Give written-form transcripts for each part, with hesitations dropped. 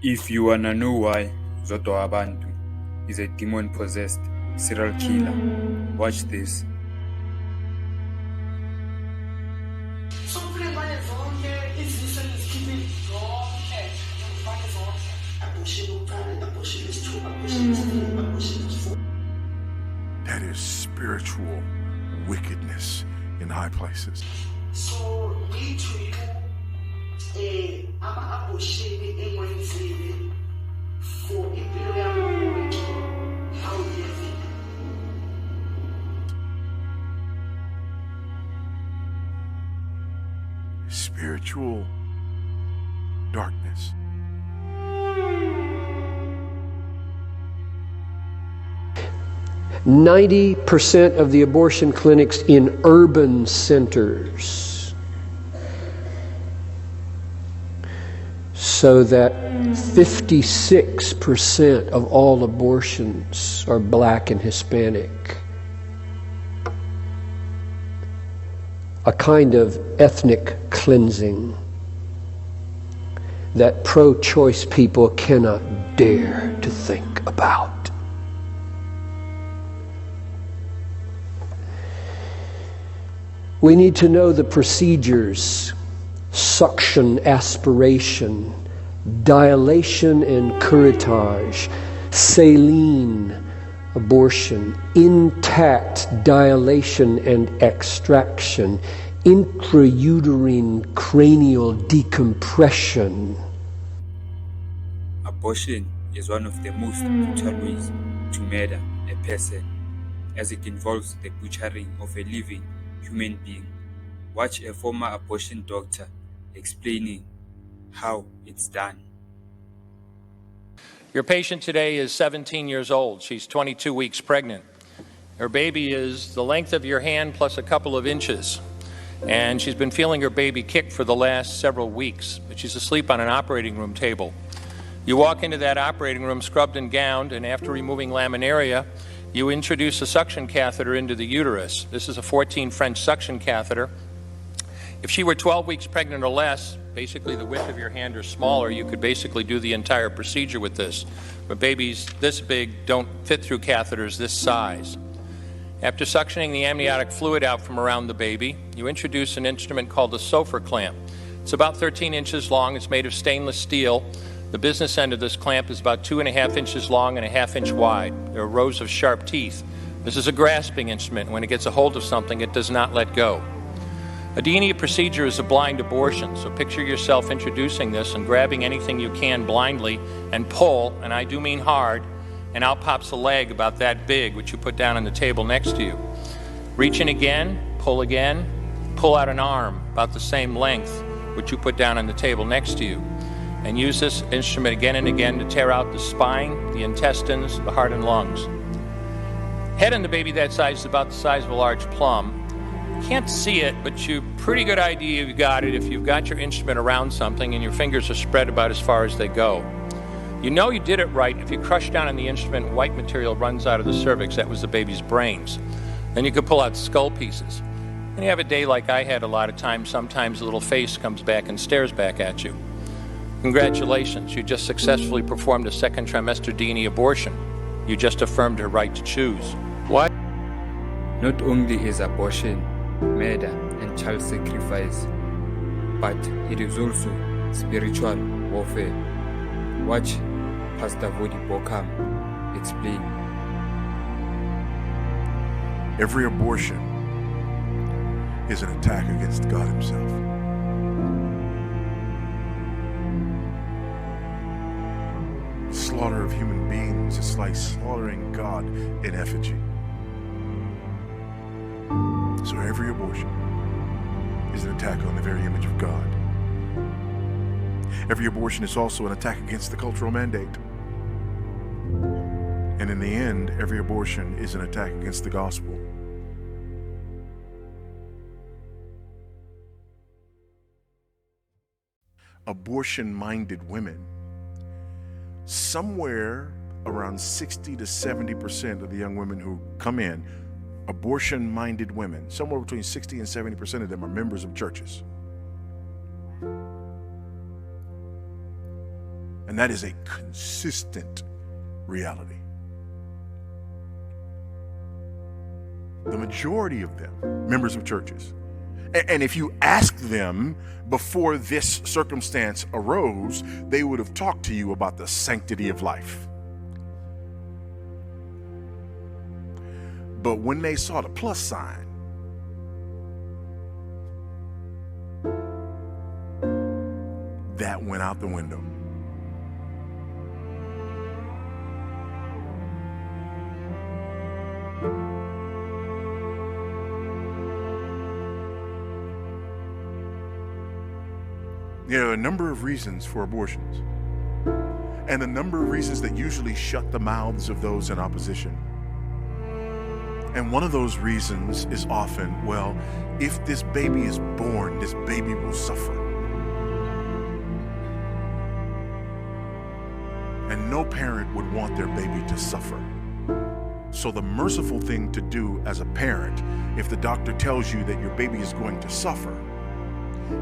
If you wanna know why Zodwa Wabantu is a demon-possessed serial killer, watch this. That is spiritual wickedness in high places. So we to you for how you think. Spiritual darkness. %90 of the abortion clinics in urban centers, so that 56% of all abortions are Black and Hispanic. A kind of ethnic cleansing that pro-choice people cannot dare to think about. We need to know the procedures: suction, aspiration, dilation and curettage, saline, abortion, intact dilation and extraction, intrauterine cranial decompression. Abortion is one of the most brutal ways to murder a person, as it involves the butchering of a living human being. Watch a former abortion doctor explaining how it's done. Your patient today is 17 years old. She's 22 weeks pregnant. Her baby is the length of your hand plus a couple of inches. And she's been feeling her baby kick for the last several weeks, but she's asleep on an operating room table. You walk into that operating room scrubbed and gowned, and after removing laminaria, you introduce a suction catheter into the uterus. This is a 14 French suction catheter. If she were 12 weeks pregnant or less, basically the width of your hand or smaller, you could basically do the entire procedure with this. But babies this big don't fit through catheters this size. After suctioning the amniotic fluid out from around the baby, you introduce an instrument called the Sofer clamp. It's about 13 inches long. It's made of stainless steel. The business end of this clamp is about 2.5 inches long and a half-inch wide. There are rows of sharp teeth. This is a grasping instrument. When it gets a hold of something, it does not let go. A D&E procedure is a blind abortion, so picture yourself introducing this and grabbing anything you can blindly and pull, and I do mean hard, and out pops a leg about that big, which you put down on the table next to you. Reach in again, pull out an arm about the same length, which you put down on the table next to you. And use this instrument again and again to tear out the spine, the intestines, the heart and lungs. Head on the baby that size is about the size of a large plum. You can't see it, but you pretty good idea you've got it if you've got your instrument around something and your fingers are spread about as far as they go. You know you did it right if you crush down on the instrument and white material runs out of the cervix. That was the baby's brains. Then you could pull out skull pieces. And you have a day like I had a lot of times. Sometimes the little face comes back and stares back at you. Congratulations, you just successfully performed a second trimester D&E abortion. You just affirmed her right to choose. What? Not only is abortion murder and child sacrifice, but it is also spiritual warfare. Watch Pastor Voddie Buachum explain. Every abortion is an attack against God Himself. Slaughter of human beings is like slaughtering God in effigy. So every abortion is an attack on the very image of God. Every abortion is also an attack against the cultural mandate. And in the end, every abortion is an attack against the gospel. Abortion-minded women, somewhere around 60 to 70% of the young women who come in, abortion-minded women, somewhere between 60 and 70% of them are members of churches. And that is a consistent reality. The majority of them, members of churches. And if you ask them before this circumstance arose, they would have talked to you about the sanctity of life. But when they saw the plus sign, that went out the window. There are a number of reasons for abortions, and a number of reasons that usually shut the mouths of those in opposition. And one of those reasons is often, well, if this baby is born, this baby will suffer. And no parent would want their baby to suffer. So the merciful thing to do as a parent, if the doctor tells you that your baby is going to suffer,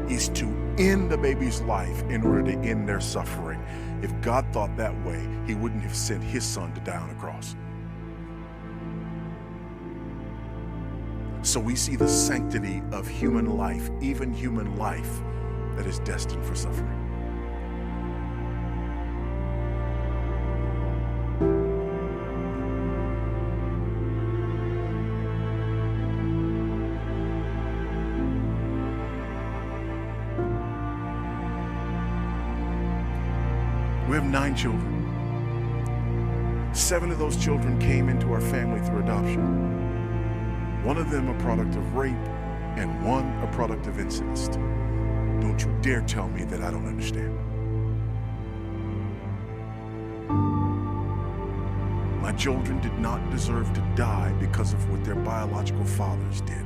is to end the baby's life in order to end their suffering. If God thought that way, he wouldn't have sent his son to die on a cross. So we see the sanctity of human life, even human life that is destined for suffering. We have 9 children. 7 of those children came into our family through adoption. 1 of them a product of rape, and 1 a product of incest. Don't you dare tell me that I don't understand. My children did not deserve to die because of what their biological fathers did.